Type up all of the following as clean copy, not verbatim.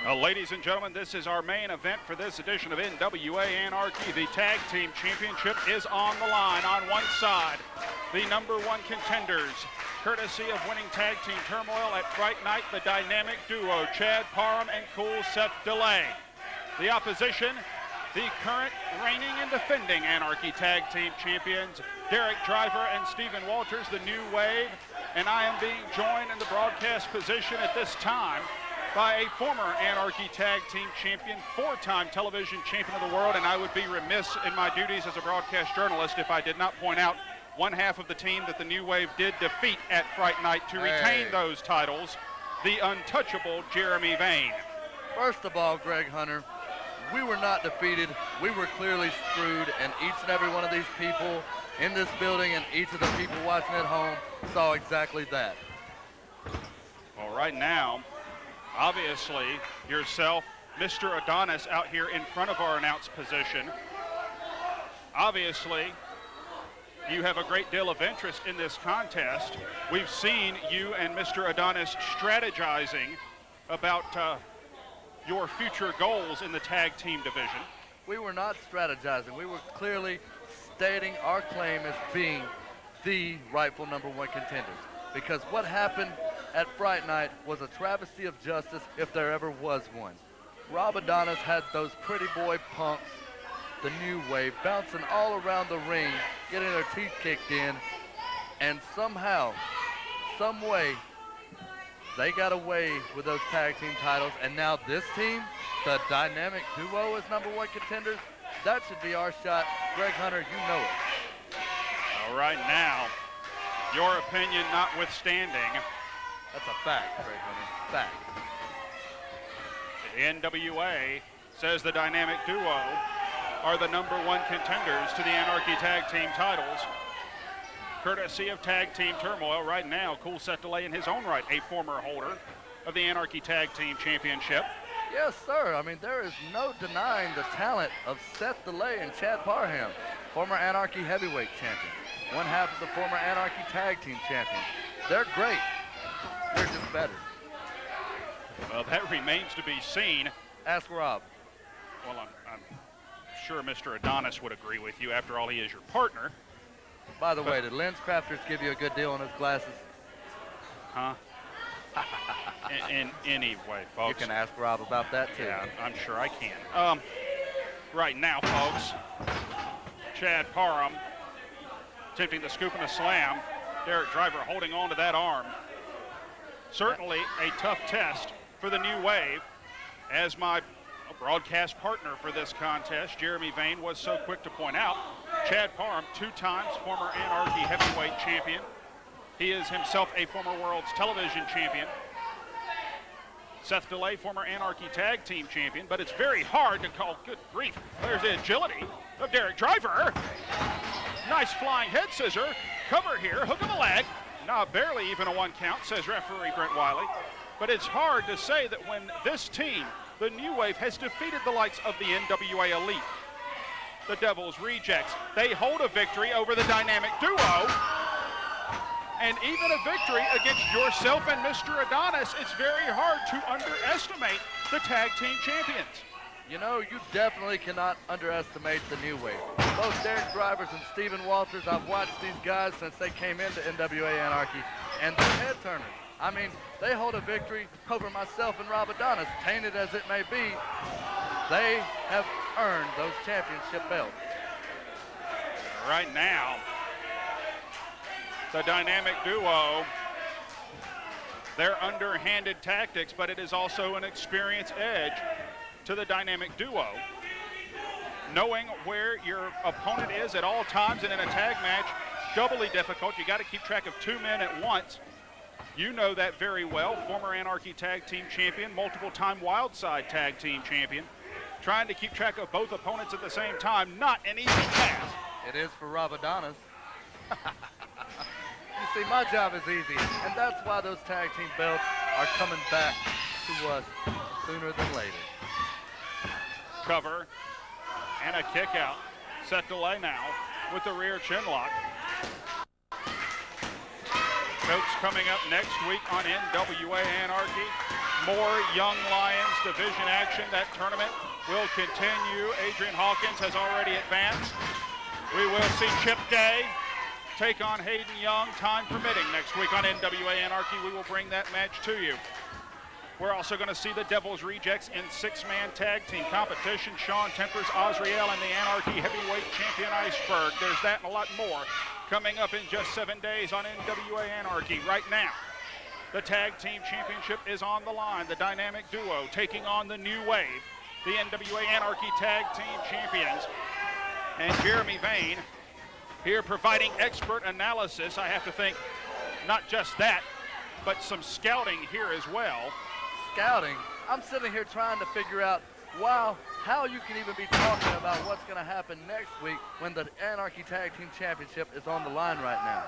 Ladies and gentlemen, this is our main event for this edition of NWA Anarchy. The Tag Team Championship is on the line. On one side, the #1 contenders, courtesy of winning Tag Team Turmoil at Fright Night, the dynamic duo, Chad Parham and Cool Seth Delay. The opposition, the current reigning and defending Anarchy Tag Team Champions, Derek Driver and Stephen Walters, the New Wave. And I am being joined in the broadcast position at this time by a former Anarchy Tag Team Champion, 4-time television champion of the world, and I would be remiss in my duties as a broadcast journalist if I did not point out one half of the team that the New Wave did defeat at Fright Night to retain those titles, the untouchable Jeremy Vane. First of all, Greg Hunter, we were not defeated. We were clearly screwed, and each and every one of these people in this building and each of the people watching at home saw exactly that. Well, right now, obviously, yourself, Mr. Adonis, out here in front of our announce position. Obviously, you have a great deal of interest in this contest. We've seen you and Mr. Adonis strategizing about your future goals in the tag team division. We were not strategizing. We were clearly stating our claim as being the rightful #1 contenders. Because what happened at Fright Night was a travesty of justice if there ever was one. Rob Adonis had those pretty boy punks, the New Wave, bouncing all around the ring, getting their teeth kicked in, and somehow, some way, they got away with those tag team titles, and now this team, the dynamic duo, is #1 contenders. That should be our shot. Greg Hunter, you know it. All right, now, your opinion notwithstanding, that's a fact, Greg Hunter. Fact. The NWA says the dynamic duo are the #1 contenders to the Anarchy Tag Team titles. Courtesy of Tag Team Turmoil, right now, Cool Seth Delay in his own right, a former holder of the Anarchy Tag Team Championship. Yes, sir. I mean, there is no denying the talent of Seth Delay and Chad Parham, former Anarchy Heavyweight Champion, one half of the former Anarchy Tag Team Champion. They're great. They're just better. Well, that remains to be seen. Ask Rob. Well, I'm sure Mr. Adonis would agree with you. After all, he is your partner. By the way, did Lens Crafters give you a good deal on his glasses? Huh? Anyway, folks. You can ask Rob about that, too. Yeah, I'm sure I can. Right now, folks, Chad Parham attempting the scoop and a slam. Derek Driver holding on to that arm. Certainly a tough test for the New Wave. As my broadcast partner for this contest, Jeremy Vane, was so quick to point out, Chad Parham, 2 times former Anarchy Heavyweight Champion. He is himself a former World's Television Champion. Seth Delay, former Anarchy Tag Team Champion, but it's very hard to call, good grief, there's the agility of Derek Driver. Nice flying head scissor, cover here, hook of the leg. Now barely even a 1 count, says referee Brent Wiley. But it's hard to say that when this team, the New Wave, has defeated the likes of the NWA Elite, the Devil's Rejects, they hold a victory over the dynamic duo. And even a victory against yourself and Mr. Adonis, it's very hard to underestimate the tag team champions. You know, you definitely cannot underestimate the New Wave. Both Derek Drivers and Stephen Walters, I've watched these guys since they came into NWA Anarchy, and they're head turners. I mean, they hold a victory over myself and Rob Adonis, tainted as it may be. They have earned those championship belts. Right now, the dynamic duo, their underhanded tactics, but it is also an experience edge to the dynamic duo. Knowing where your opponent is at all times, and in a tag match, doubly difficult. You got to keep track of 2 men at once. You know that very well. Former Anarchy Tag Team Champion, multiple-time Wildside Tag Team Champion. Trying to keep track of both opponents at the same time, not an easy task. It is for Rob Adonis. You see, my job is easy, and that's why those tag team belts are coming back to us sooner than later. Cover and a kick out. Seth Delay now with the rear chin lock. Folks, coming up next week on NWA Anarchy, More Young Lions division action. That tournament will continue. Adrian Hawkins has already advanced. We will see Chip Day take on Hayden Young, time permitting, next week on NWA Anarchy. We will bring that match to you. We're also going to see the Devils Rejects in six-man tag team competition. Sean Tempers, Osriel, and the Anarchy heavyweight champion Iceberg. There's that and a lot more coming up in just 7 days on NWA Anarchy. Right now, the tag team championship is on the line. The dynamic duo taking on the New Wave, the NWA Anarchy tag team champions. And Jeremy Vane here providing expert analysis. I have to think not just that, but some scouting here as well. Scouting? I'm sitting here trying to figure out, wow, how you can even be talking about what's going to happen next week when the Anarchy Tag Team Championship is on the line right now.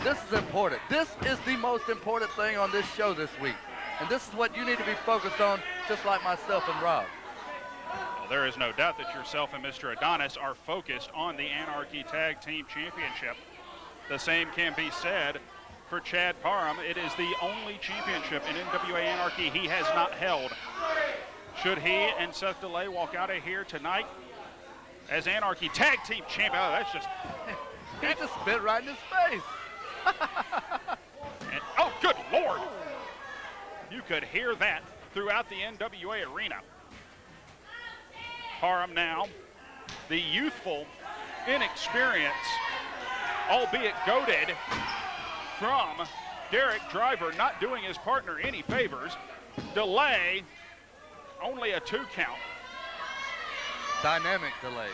This is important. This is the most important thing on this show this week. And this is what you need to be focused on, just like myself and Rob. Well, there is no doubt that yourself and Mr. Adonis are focused on the Anarchy Tag Team Championship. The same can be said for Chad Parham. It is the only championship in NWA Anarchy he has not held. Should he and Seth DeLay walk out of here tonight as Anarchy Tag Team Champion, oh, that's just... He just spit right in his face. And, oh, good Lord. You could hear that throughout the NWA arena. Parham now, the youthful inexperience, albeit goaded from Derek Driver, not doing his partner any favors. Delay, only a 2 count. Dynamic delay.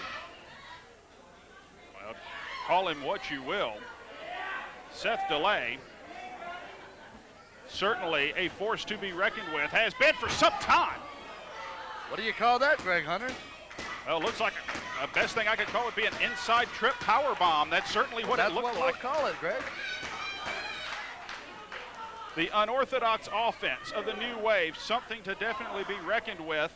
Well, call him what you will. Seth Delay, certainly a force to be reckoned with, has been for some time. What do you call that, Greg Hunter? Well, it looks like the best thing I could call it be an inside trip power bomb. That's certainly what it looked like. That's what we'll call it, Greg. The unorthodox offense of the New Wave, something to definitely be reckoned with.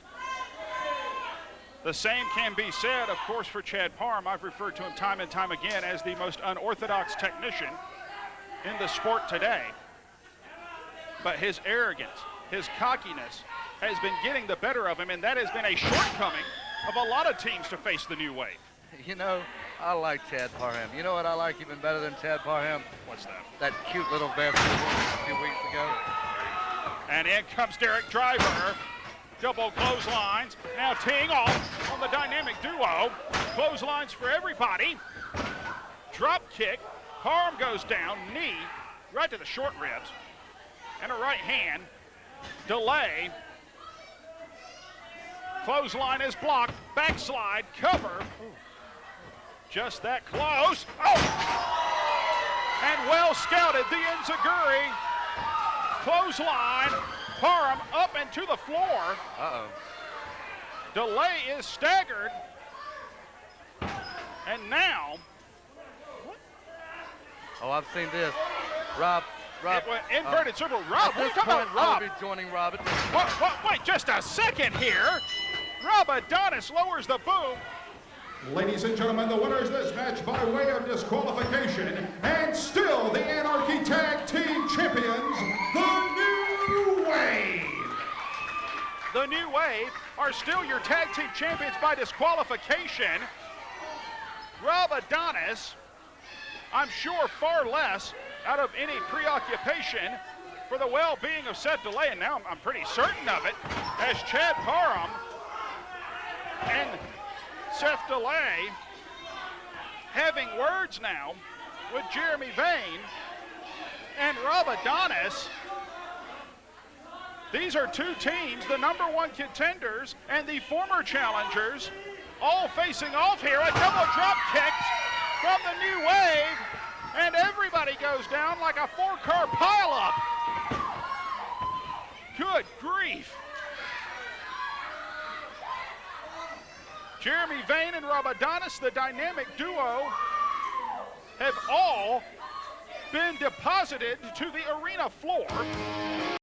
The same can be said, of course, for Chad Parham. I've referred to him time and time again as the most unorthodox technician in the sport today. But his arrogance, his cockiness has been getting the better of him, and that has been a shortcoming of a lot of teams to face the New Wave. You know, I like Chad Parham. You know what I like even better than Chad Parham? What's that? That cute little vest he wore a few weeks ago. And in comes Derek Driver. Double clotheslines. Now teeing off on the dynamic duo. Clotheslines for everybody. Drop kick. Parham goes down. Knee right to the short ribs. And a right hand. Delay. Clothesline is blocked. Backslide. Cover. Just that close. Oh! And well scouted. The enziguri. Clothesline. Parham up and to the floor. Uh-oh. Delay is staggered. And now. Oh, I've seen this. Rob. It went inverted circle. Rob, At this come on, point, Rob. I'll be joining Rob. Wait just a second here. Rob Adonis lowers the boom. Ladies and gentlemen, the winners of this match by way of disqualification, and still the Anarchy Tag Team Champions, the New Wave. The New Wave are still your tag team champions by disqualification. Rob Adonis, I'm sure far less out of any preoccupation for the well-being of Seth Delay, and now I'm pretty certain of it, as Chad Parham and Seth Delay having words now with Jeremy Vane and Rob Adonis. These are two teams, the #1 contenders and the former challengers, all facing off here. A double drop kick from the New Wave, and everybody goes down like a 4-car pileup. Good grief. Jeremy Vane and Rob Adonis, the dynamic duo, have all been deposited to the arena floor.